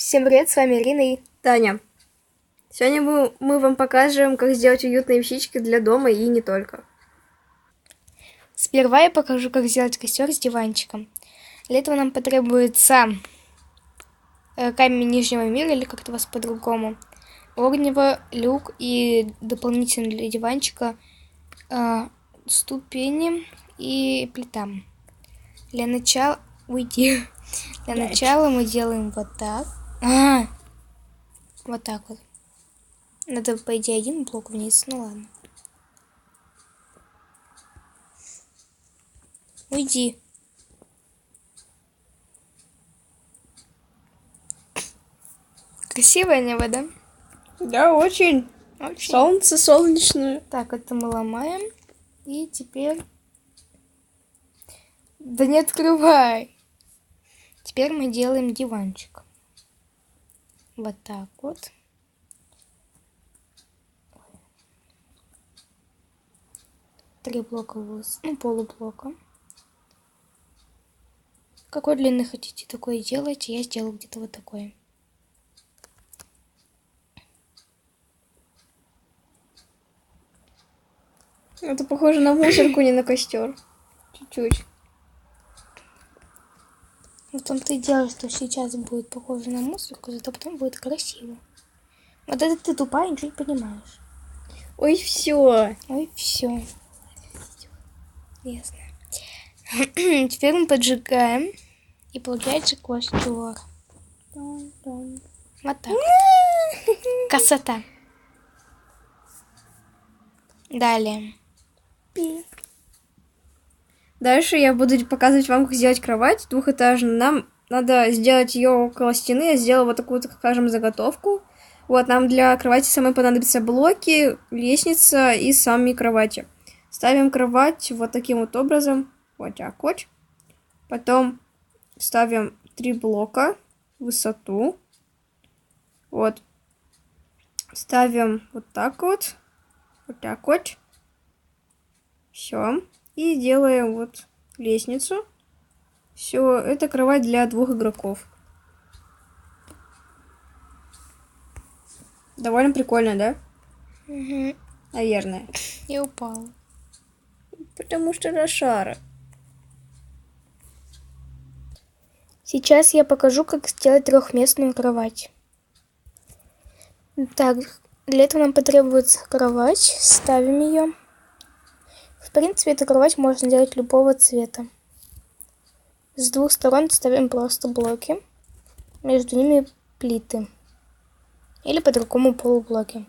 Всем привет, с вами Ирина и Таня. Сегодня мы вам покажем, как сделать уютные вещички для дома и не только. Сперва я покажу, как сделать костер с диванчиком. Для этого нам потребуется камень Нижнего мира, или как-то вас по-другому, огнево, люк и дополнительно для диванчика ступени и плита. Для начала... Для начала мы делаем вот так. Вот так вот. Надо, по идее, один блок вниз. Ну ладно. Уйди. Красивое небо, да? Да, очень. Солнце солнечное. Так, это мы ломаем. И теперь... Да не открывай! Теперь мы делаем диванчик. Вот так вот. Три блока вниз. Ну, полублока. Какой длины хотите, такой делайте. Я сделаю где-то вот такой. Это похоже на мусорку, не на костер. Чуть-чуть. В том-то и дело, что сейчас будет похоже на мусорку, зато потом будет красиво. Вот это ты тупая, ничего не понимаешь. Ой, все. Ой, все. Ясно. Теперь мы поджигаем. И получается костер. Вот так. Красота. Далее. Дальше я буду показывать вам, как сделать кровать двухэтажную. Нам надо сделать ее около стены. Я сделала вот такую, так скажем, заготовку. Вот, нам для кровати самой понадобятся блоки, лестница и сами кровати. Ставим кровать вот таким вот образом. Вот так вот. Потом ставим 3 блока в высоту. Вот. Ставим вот так вот. Вот так вот. Все. И делаем вот лестницу. Все, это кровать для 2 игроков. Довольно прикольно, да? Угу. Наверное. Я упала. Потому что лошара. Сейчас я покажу, как сделать трехместную кровать. Так, для этого нам потребуется кровать. Ставим ее. В принципе, эту кровать можно делать любого цвета. С двух сторон ставим просто блоки. Между ними плиты. Или по-другому полублоки.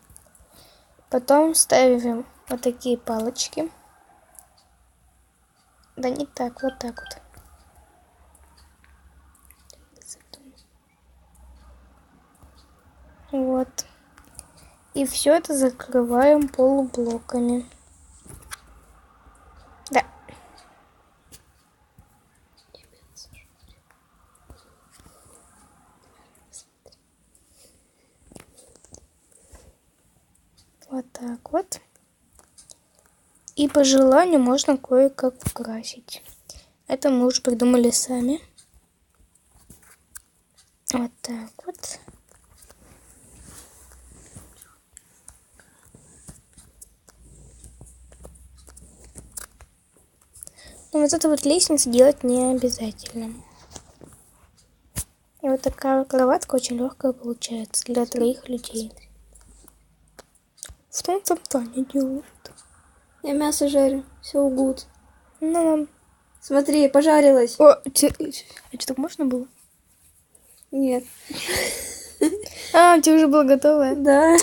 Потом ставим вот такие палочки. Да не так, вот так вот. Вот. И все это закрываем полублоками. Да. Вот так вот. И по желанию можно кое-как украсить. Это мы уже придумали сами. Вот так вот. Но вот эту вот лестницу делать не обязательно. И вот такая кроватка очень легкая получается для 3 людей. Что он там Таня делает? Я мясо жарю. Все угут. Ну, Смотри, пожарилась. а что, так можно было? Нет. А, у тебя уже было готово? Да.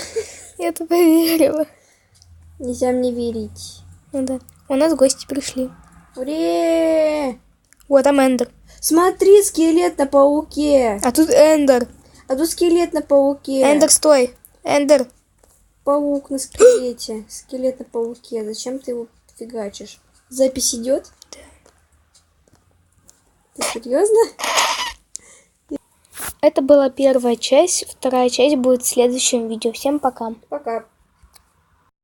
Я-то поверила. Нельзя мне верить. Ну да. У нас гости пришли. Уре! Вот там Эндер. Смотри, скелет на пауке. А тут Эндер. А тут скелет на пауке. Эндер, стой. Эндер. Паук на скелете. Скелет на пауке. Зачем ты его фигачишь? Запись идет? Да. Ты серьезно? Это была первая часть. Вторая часть будет в следующем видео. Всем пока. Пока.